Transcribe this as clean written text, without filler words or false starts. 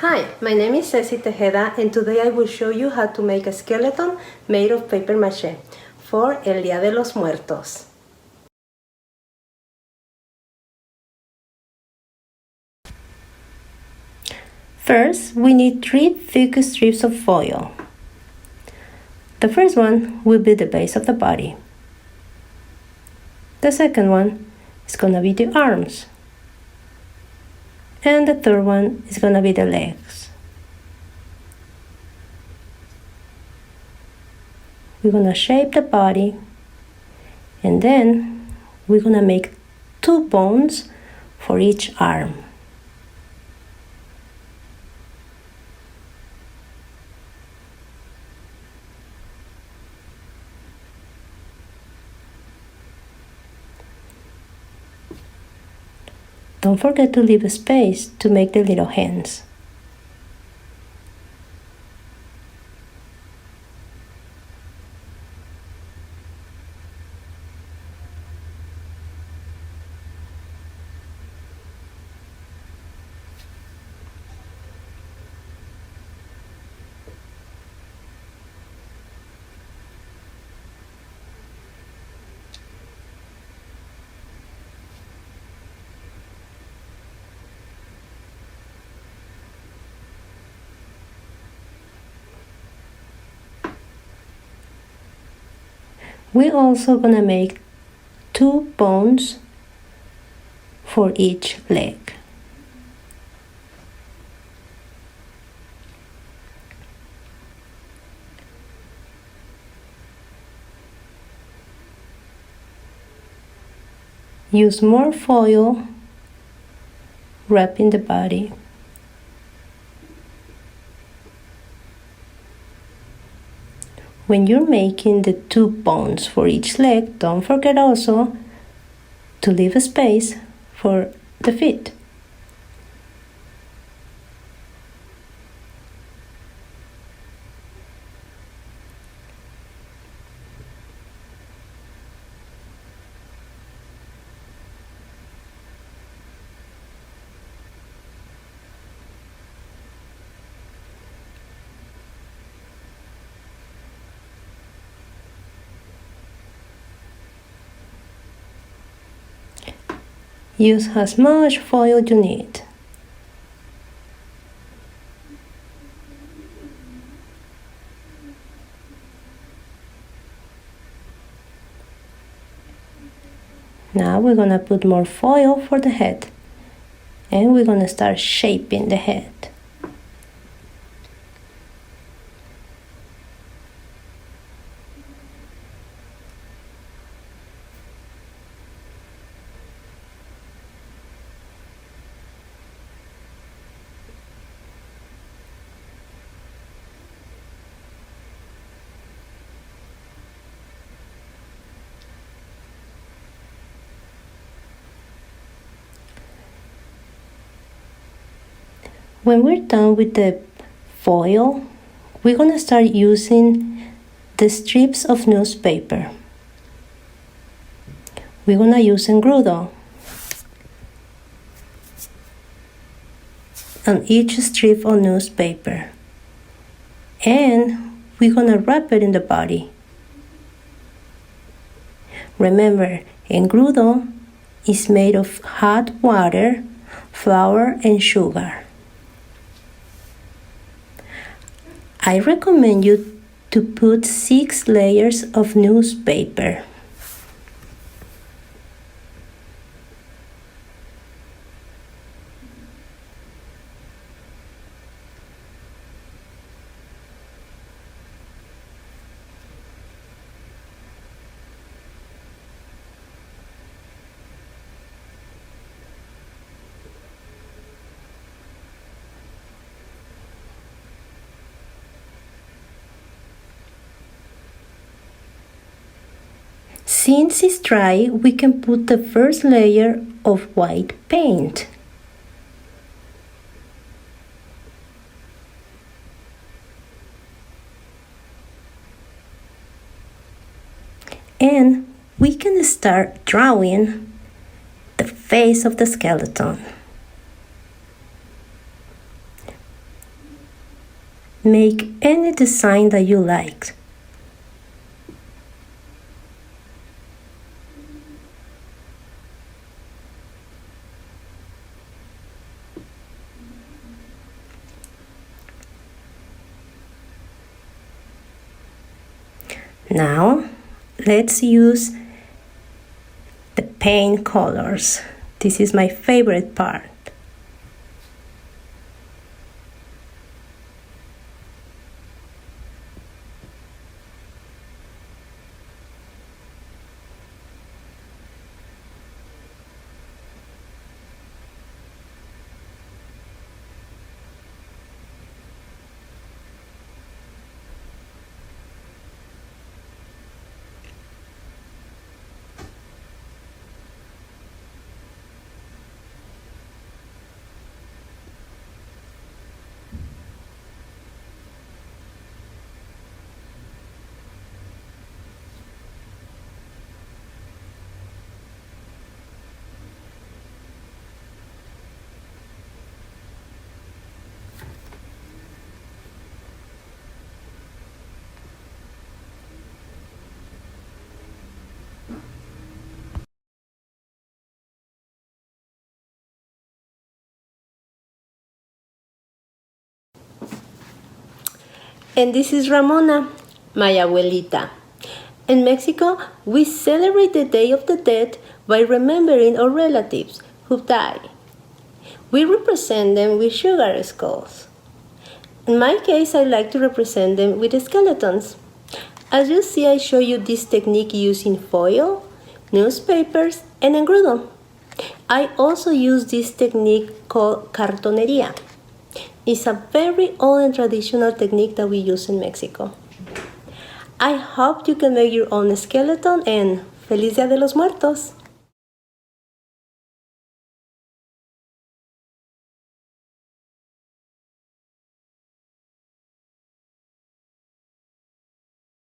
Hi, my name is Ceci Tejeda and today I will show you how to make a skeleton made of paper-mâché for El Día de los Muertos. First, we need 3 thick strips of foil. The first one will be the base of the body. The second one is gonna be the arms. And the third one is gonna be the legs. We're gonna shape the body and then we're gonna make 2 bones for each arm. Don't forget to leave a space to make the little hands. We're also gonna make 2 bones for each leg. Use more foil wrapping the body. When you're making the 2 bones for each leg, don't forget also to leave a space for the feet. Use as much foil you need. Now we're gonna put more foil for the head and we're gonna start shaping the head. When we're done with the foil, we're gonna start using the strips of newspaper. We're gonna use engrudo on each strip of newspaper. And we're gonna wrap it in the body. Remember, engrudo is made of hot water, flour, and sugar. I recommend you to put 6 layers of newspaper. Since it's dry, we can put the first layer of white paint. And we can start drawing the face of the skeleton. Make any design that you like. Now, let's use the paint colors. This is my favorite part. And this is Ramona, my abuelita. In Mexico, we celebrate the Day of the Dead by remembering our relatives who died. We represent them with sugar skulls. In my case, I like to represent them with skeletons. As you see, I show you this technique using foil, newspapers, and engrudo. I also use this technique called cartonería. It's a very old and traditional technique that we use in Mexico. I hope you can make your own skeleton, and Feliz Día de los Muertos!